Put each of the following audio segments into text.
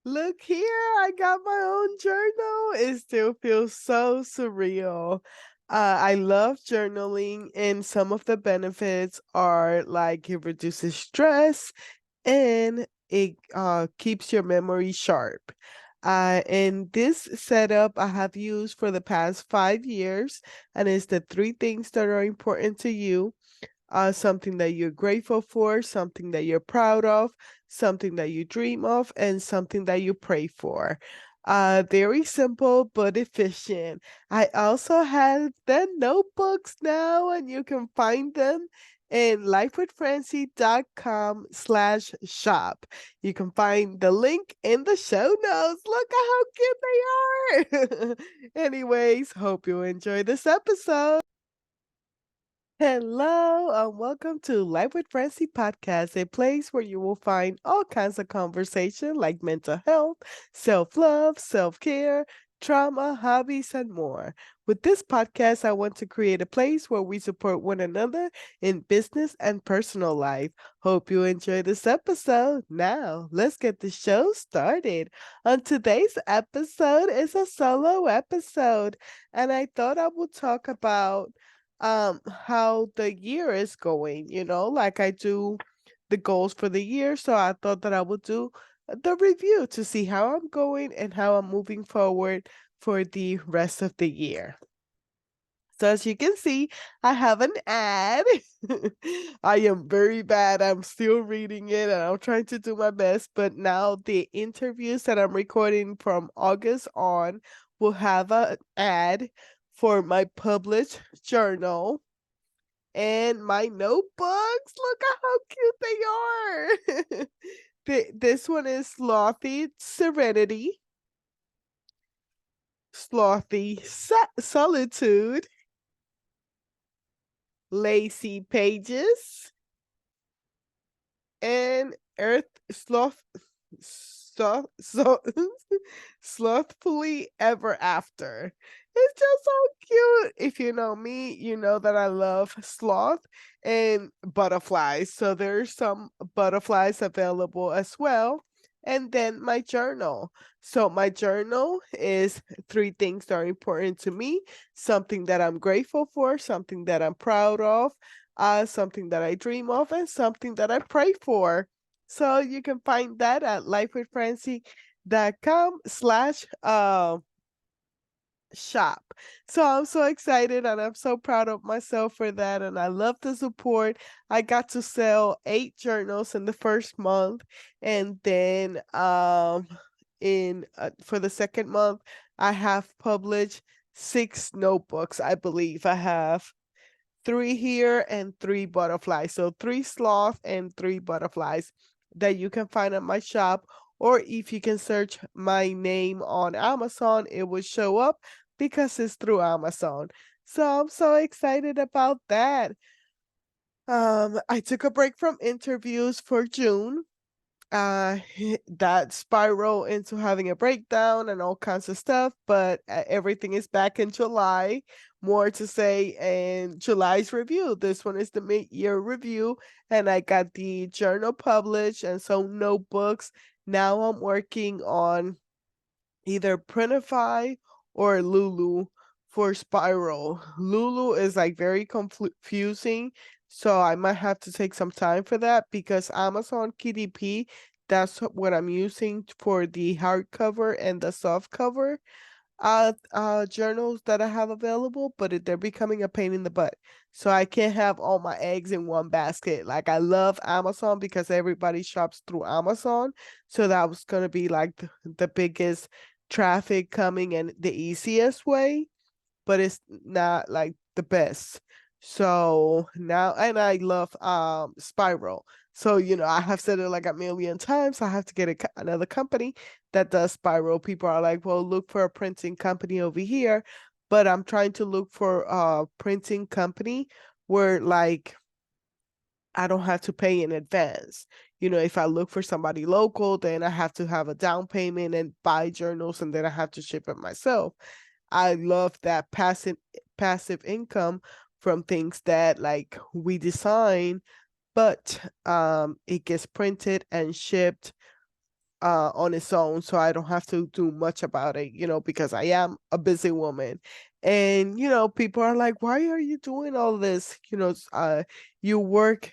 Look here, I got my own journal. It still feels so surreal. I love journaling, and some of the benefits are like it reduces stress and it keeps your memory sharp. And this setup I have used for the past 5 years, and it's the three things that are important to you, something that you're grateful for, something that you're proud of, something that you dream of, and something that you pray for. Very simple but efficient. I also have the notebooks now, and you can find them in lifewithfrancie.com/shop. You can find the link in the show notes. Look at how cute they are. Anyways, hope you enjoy this episode. Hello, and welcome to Life with Francie podcast, a place where you will find all kinds of conversation like mental health, self-love, self-care, trauma, hobbies, and more. With this podcast, I want to create a place where we support one another in business and personal life. Hope you enjoy this episode. Now, let's get the show started. On today's episode is a solo episode, and I thought I would talk about how the year is going, like I do the goals for the year. So I thought that I would do the review to see how I'm going and how I'm moving forward for the rest of the year. So as you can see, I have an ad. I am very bad. I'm still reading it and I'm trying to do my best. But now the interviews that I'm recording from August on will have an ad for my published journal and my notebooks. Look at how cute they are. This one is Slothy Serenity, Slothy Solitude, Lacy Pages, and Earth so slothfully ever after. It's just so cute. If you know me, you know that I love sloth and butterflies. So there's some butterflies available as well. And then my journal. So my journal is three things that are important to me, something that I'm grateful for, something that I'm proud of, something that I dream of, and something that I pray for. So you can find that at lifewithfrancie.com/shop. So I'm so excited and I'm so proud of myself for that. And I love the support. I got to sell 8 journals in the first month. And then in for the second month, I have published 6 notebooks, I believe. I have 3 here and 3 butterflies. So 3 sloth and 3 butterflies that you can find at my shop. Or if you can search my name on Amazon, it will show up because it's through Amazon. So I'm so excited about that. I took a break from interviews for June, that spiral into having a breakdown and all kinds of stuff, but everything is back in July. More to say in July's review. This one is the mid-year review, and I got the journal published and some notebooks. Now I'm working on either Printify or Lulu for Spiral. Lulu is like very confusing, so I might have to take some time for that because Amazon KDP, that's what I'm using for the hardcover and the soft cover journals that I have available, but they're becoming a pain in the butt. So I can't have all my eggs in one basket. Like I love Amazon because everybody shops through Amazon. So that was gonna be like the biggest traffic coming and the easiest way, but it's not like the best. So now, and I love Spiral. So, I have said it like a million times. I have to get another company that does Spiral. People are like, well, look for a printing company over here. But I'm trying to look for a printing company where like I don't have to pay in advance. If I look for somebody local, then I have to have a down payment and buy journals and then I have to ship it myself. I love that passive income from things that like we design, but it gets printed and shipped on its own, so I don't have to do much about it, because I am a busy woman. And people are like, why are you doing all this? You work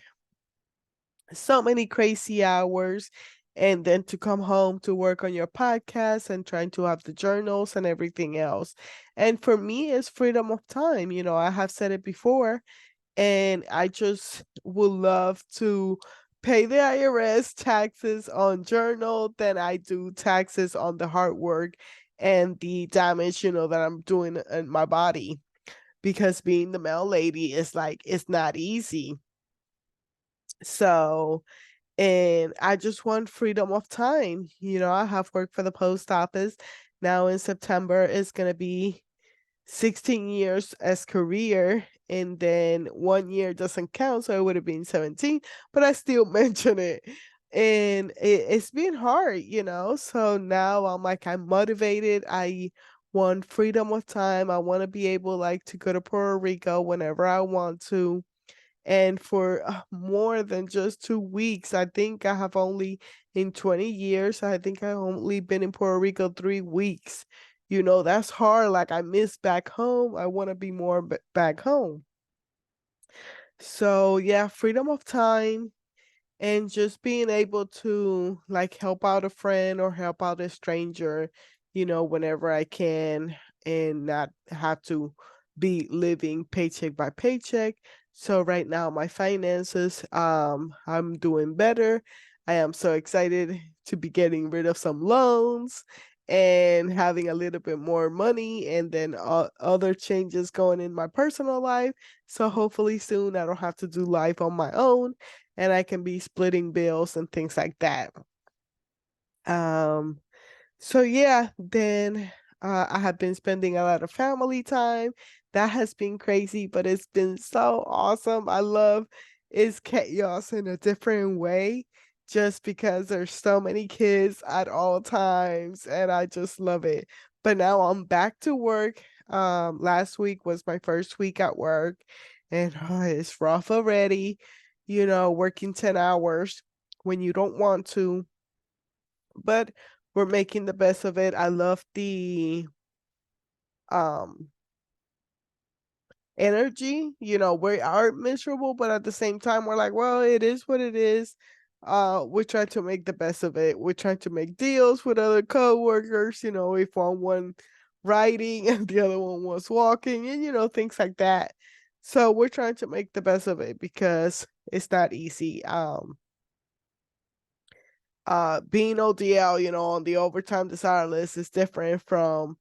so many crazy hours, and then to come home to work on your podcast and trying to have the journals and everything else. And for me, it's freedom of time. I have said it before, and I just would love to pay the IRS taxes on journal than I do taxes on the hard work and the damage, that I'm doing in my body. Because being the mail lady is like, it's not easy. So, and I just want freedom of time. I have worked for the post office. Now in September, it's going to be 16 years as career, and then 1 year doesn't count, so it would have been 17, but I still mention it. And it's been hard, so now I'm motivated. I want freedom of time. I want to be able like to go to Puerto Rico whenever I want to, and for more than just 2 weeks. I think I have only, in 20 years, I think I only been in Puerto Rico 3 weeks. That's hard. Like, I miss back home. I want to be more back home. So yeah, freedom of time, and just being able to like help out a friend or help out a stranger, whenever I can, and not have to be living paycheck by paycheck. So right now my finances, I'm doing better. I am so excited to be getting rid of some loans and having a little bit more money, and then other changes going in my personal life. So hopefully soon I don't have to do life on my own, and I can be splitting bills and things like that. Um, so yeah, then I have been spending a lot of family time. That has been crazy, but it's been so awesome. I love it's chaos in a different way, just because there's so many kids at all times, and I just love it. But now I'm back to work. Last week was my first week at work, and it's rough already, working 10 hours when you don't want to, but we're making the best of it. I love the um energy. We are miserable, but at the same time we're like, well, it is what it is. We're trying to make the best of it. We're trying to make deals with other coworkers, if one riding and the other one was walking, and things like that. So we're trying to make the best of it because it's not easy. Being ODL, on the overtime desired list is different from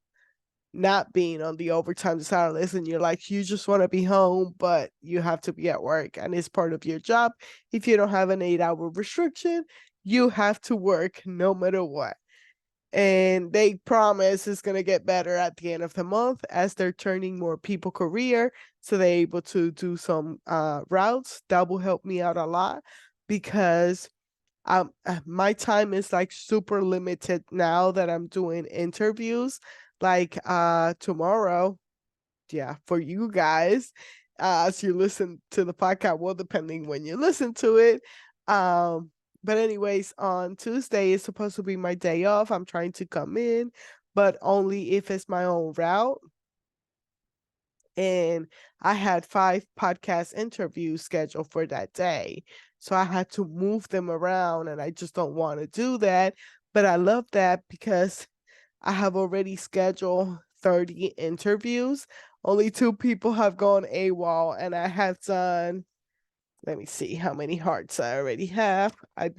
not being on the overtime desired list, and you're like, you just want to be home, but you have to be at work, and it's part of your job. If you don't have an 8-hour restriction, you have to work no matter what. And they promise it's going to get better at the end of the month as they're turning more people career, so they're able to do some routes that will help me out a lot, because my time is like super limited now that I'm doing interviews. Like tomorrow, yeah, for you guys, as you listen to the podcast, well, depending when you listen to it. But anyways, on Tuesday is supposed to be my day off. I'm trying to come in, but only if it's my own route. And I had 5 podcast interviews scheduled for that day. So I had to move them around, and I just don't want to do that. But I love that because I have already scheduled 30 interviews. Only 2 people have gone AWOL, and I have done, let me see how many hearts I already have. I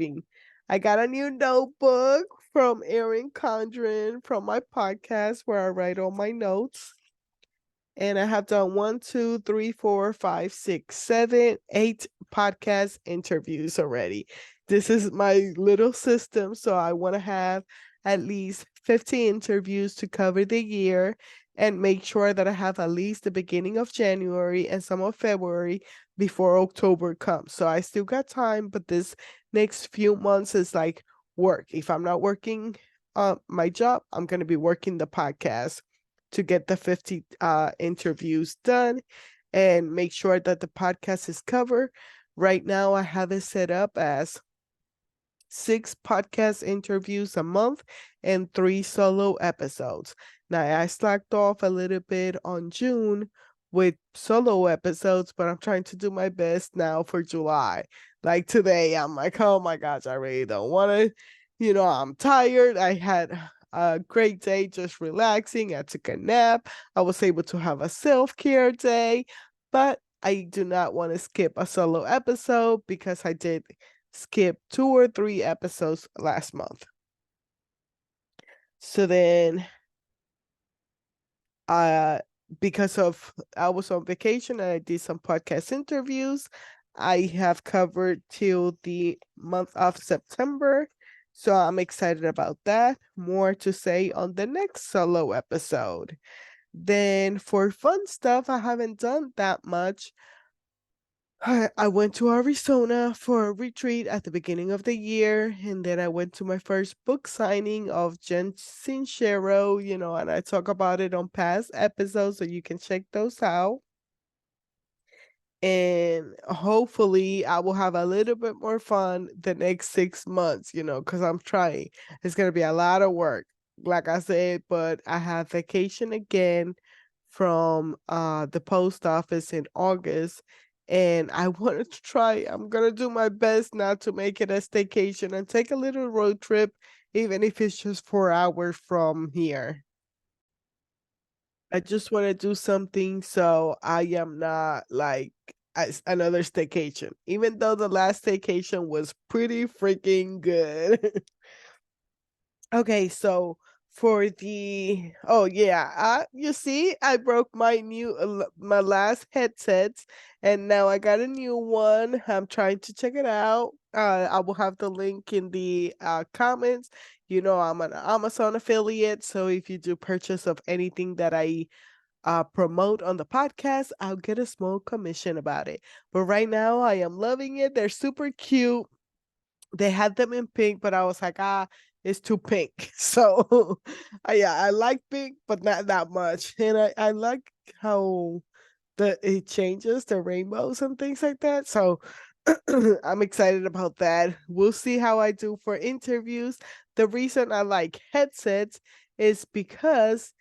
got a new notebook from Erin Condren from my podcast where I write all my notes. And I have done 1, 2, 3, 4, 5, 6, 7, 8 podcast interviews already. This is my little system. So I want to have at least 50 interviews to cover the year, and make sure that I have at least the beginning of January and some of February before October comes. So I still got time, but this next few months is like work. If I'm not working my job, I'm going to be working the podcast to get the 50 interviews done and make sure that the podcast is covered. Right now, I have it set up as 6 podcast interviews a month and 3 solo episodes. Now, I slacked off a little bit on June with solo episodes, but I'm trying to do my best now for July. Like today, I'm like, oh my gosh, I really don't want to. I'm tired. I had a great day just relaxing. I took a nap. I was able to have a self care day, but I do not want to skip a solo episode because I did skip 2 or 3 episodes last month. So then, uh, because of I was on vacation and I did some podcast interviews, I have covered till the month of September. So I'm excited about that. More to say on the next solo episode. Then for fun stuff, I haven't done that much. I went to Arizona for a retreat at the beginning of the year, and then I went to my first book signing of Jen Sincero, and I talk about it on past episodes, so you can check those out. And hopefully, I will have a little bit more fun the next 6 months, because I'm trying. It's going to be a lot of work, like I said, but I have vacation again from the post office in August. And I wanted to try. I'm gonna do my best not to make it a staycation and take a little road trip, even if it's just 4 hours from here. I just want to do something so I am not like another staycation, even though the last staycation was pretty freaking good. Okay, so for the oh yeah, you see, I broke my last headsets, and now I got a new one. I'm trying to check it out. I will have the link in the comments. I'm an Amazon affiliate, so if you do purchase of anything that I promote on the podcast, I'll get a small commission about it. But right now, I am loving it. They're super cute. They had them in pink, but I was like, it's too pink. So, yeah, I like pink, but not that much. And I like how it changes the rainbows and things like that. So, I'm excited about that. We'll see how I do for interviews. The reason I like headsets is because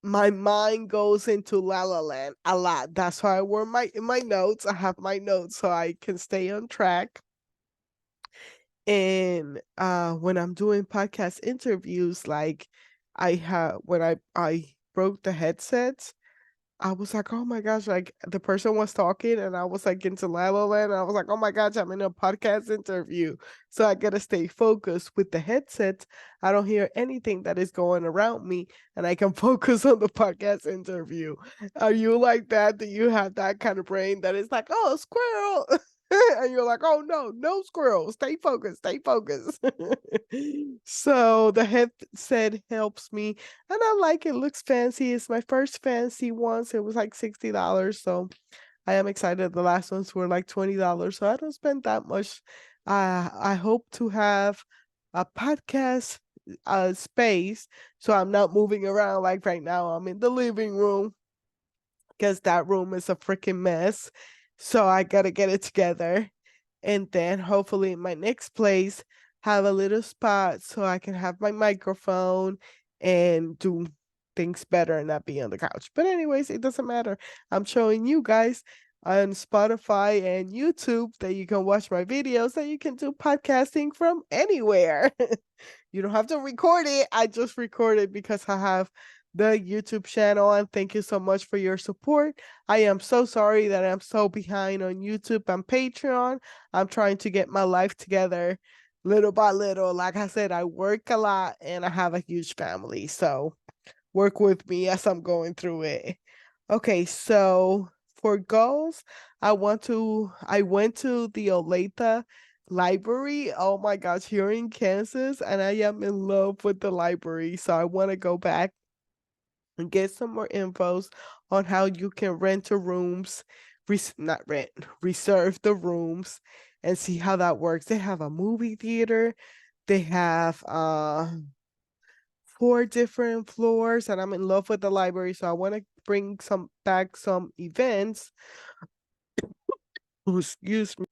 my mind goes into La La Land a lot. That's why I wore my notes. I have my notes so I can stay on track. And when I'm doing podcast interviews, like I have when I broke the headsets, I was like, oh my gosh, like the person was talking and I was like into La La Land. And I was like, oh my gosh, I'm in a podcast interview. So I gotta stay focused with the headsets. I don't hear anything that is going around me and I can focus on the podcast interview. Are you like that? Do you have that kind of brain that is like, oh, squirrel? And you're like, oh no, no squirrel. Stay focused, stay focused. So the headset helps me and I like it. Looks fancy. It's my first fancy ones. It was like $60. So I am excited. The last ones were like $20. So I don't spend that much. I hope to have a podcast space. So I'm not moving around like right now. I'm in the living room because that room is a freaking mess. So I gotta get it together. And then hopefully in my next place have a little spot so I can have my microphone and do things better and not be on the couch. But anyways, it doesn't matter. I'm showing you guys on Spotify and YouTube that you can watch my videos, that you can do podcasting from anywhere. You don't have to record it. I just record it because I have the YouTube channel, and thank you so much for your support. I am so sorry that I'm so behind on YouTube and Patreon. I'm trying to get my life together little by little. Like I said, I work a lot and I have a huge family. So work with me as I'm going through it. Okay, so for goals, I went to the Olathe library. Oh my gosh, here in Kansas, and I am in love with the library. So I want to go back and get some more infos on how you can rent a rooms, not rent, reserve the rooms and see how that works. They have a movie theater. They have 4 different floors, and I'm in love with the library, so I want to bring some events. Oh, excuse me.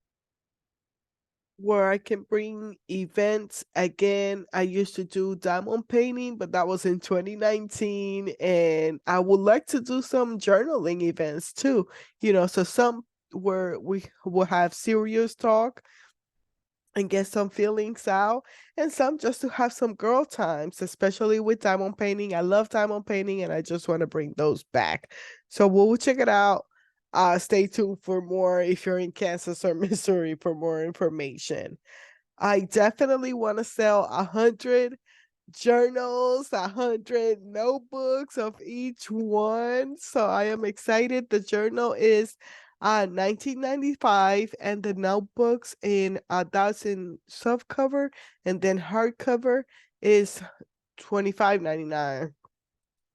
where I can bring events again. I used to do diamond painting, but that was in 2019. And I would like to do some journaling events too, so some where we will have serious talk and get some feelings out, and some just to have some girl times, especially with diamond painting. I love diamond painting and I just want to bring those back. So we'll check it out. Stay tuned for more if you're in Kansas or Missouri for more information. I definitely want to sell 100 journals, 100 notebooks of each one. So I am excited. The journal is 1995, and the notebooks in that's in soft cover, and then hardcover is 25.99.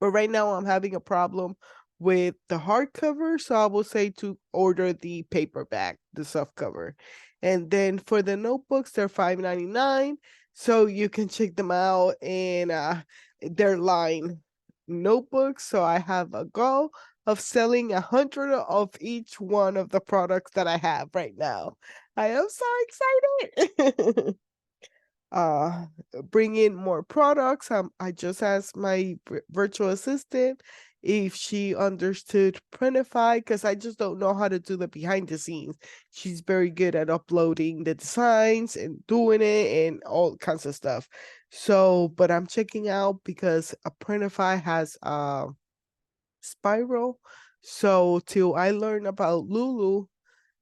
But right now I'm having a problem with the hardcover, so I will say to order the paperback, the soft cover. And then for the notebooks, they're 5.99. So you can check them out in their line notebooks. So I have a goal of selling 100 of each one of the products that I have right now. I am so excited. uh bring in more products. I just asked my virtual assistant if she understood Printify, because I just don't know how to do the behind the scenes. She's very good at uploading the designs and doing it and all kinds of stuff. So, but I'm checking out because a Printify has Spiral. So till I learn about Lulu,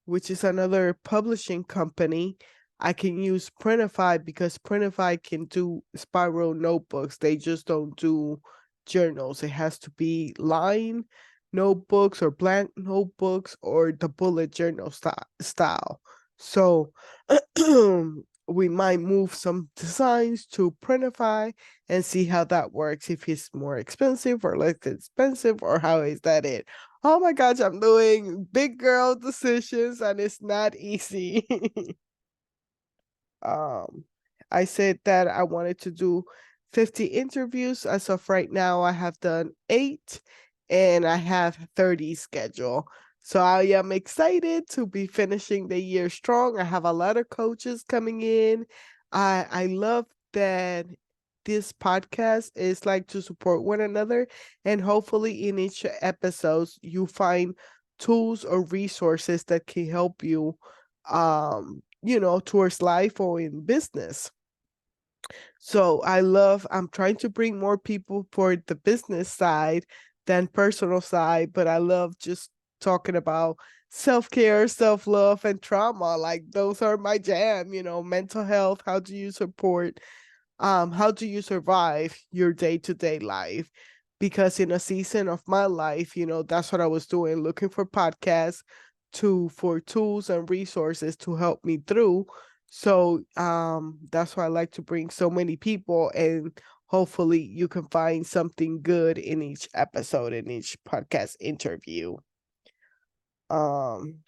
which is another publishing company, I can use Printify because Printify can do spiral notebooks. They just don't do journals. It has to be line notebooks or blank notebooks or the bullet journal style. So we might move some designs to Printify and see how that works, if it's more expensive or less expensive, or how is that it. Oh my gosh, I'm doing big girl decisions and it's not easy. um I said that I wanted to do 50 interviews. As of right now, I have done 8 and I have 30 scheduled. So I am excited to be finishing the year strong. I have a lot of coaches coming in. I love that this podcast is like to support one another, and hopefully in each episodes you find tools or resources that can help you towards life or in business. So I'm trying to bring more people for the business side than personal side, but I love just talking about self-care, self-love, and trauma. Like those are my jam, mental health. How do you support how do you survive your day-to-day life? Because in a season of my life, that's what I was doing, looking for podcasts for tools and resources to help me through. So that's why I like to bring so many people, and hopefully you can find something good in each episode, in each podcast interview. um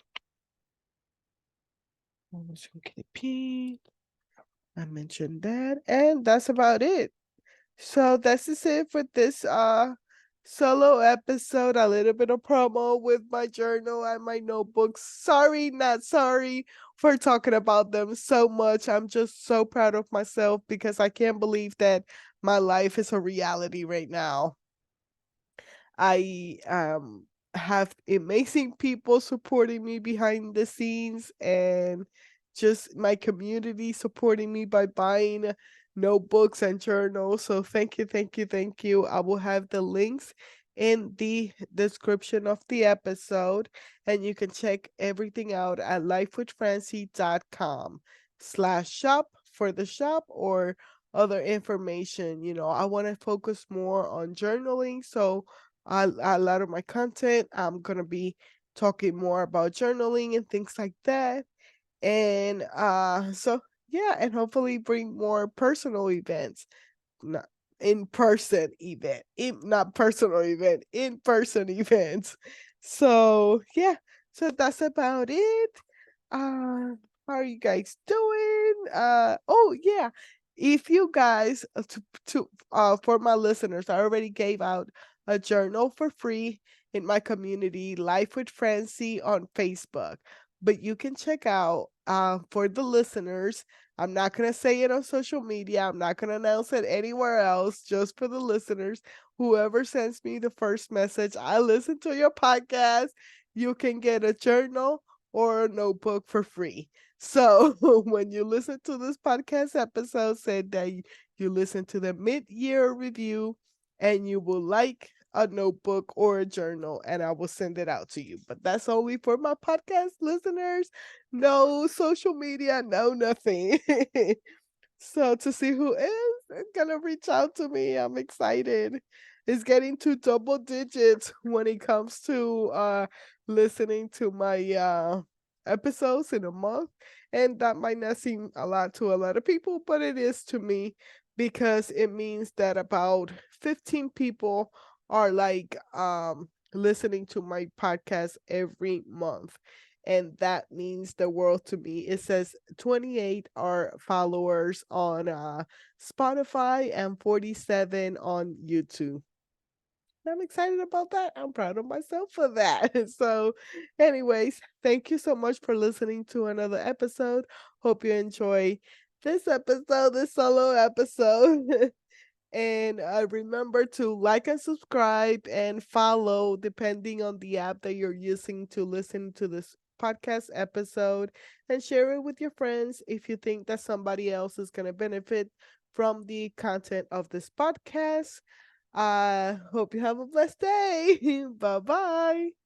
I mentioned that, and that's about it. So this is it for this solo episode. A little bit of promo with my journal and my notebooks. Sorry, not sorry for talking about them so much. I'm just so proud of myself because I can't believe that my life is a reality right now. I have amazing people supporting me behind the scenes, and just my community supporting me by buying notebooks and journals. So thank you, thank you, thank you. I will have the links in the description of the episode, and you can check everything out at lifewithfrancie.com/shop for the shop or other information. I want to focus more on journaling, so a lot of my content, I'm gonna be talking more about journaling and things like that. And so yeah, and hopefully bring more personal events, not in person event, not personal event, in person events. So yeah, so that's about it. How are you guys doing? Oh yeah, if you guys to for my listeners, I already gave out a journal for free in my community, Life with Francie on Facebook. But you can check out for the listeners. I'm not going to say it on social media. I'm not going to announce it anywhere else, just for the listeners. Whoever sends me the first message, I listen to your podcast. You can get a journal or a notebook for free. So when you listen to this podcast episode, say that you listen to the mid-year review and you will like a notebook or a journal, and I will send it out to you. But that's only for my podcast listeners. No social media, no nothing. So to see who is gonna reach out to me, I'm excited. It's getting to double digits when it comes to listening to my episodes in a month. And that might not seem a lot to a lot of people, but it is to me because it means that about 15 people are like listening to my podcast every month, and that means the world to me. It says 28 are followers on Spotify and 47 on YouTube. I'm excited about that. I'm proud of myself for that. So, anyways, thank you so much for listening to another episode. Hope you enjoy this episode, this solo episode. And remember to like and subscribe and follow depending on the app that you're using to listen to this podcast episode, and share it with your friends if you think that somebody else is going to benefit from the content of this podcast. I hope you have a blessed day. Bye bye.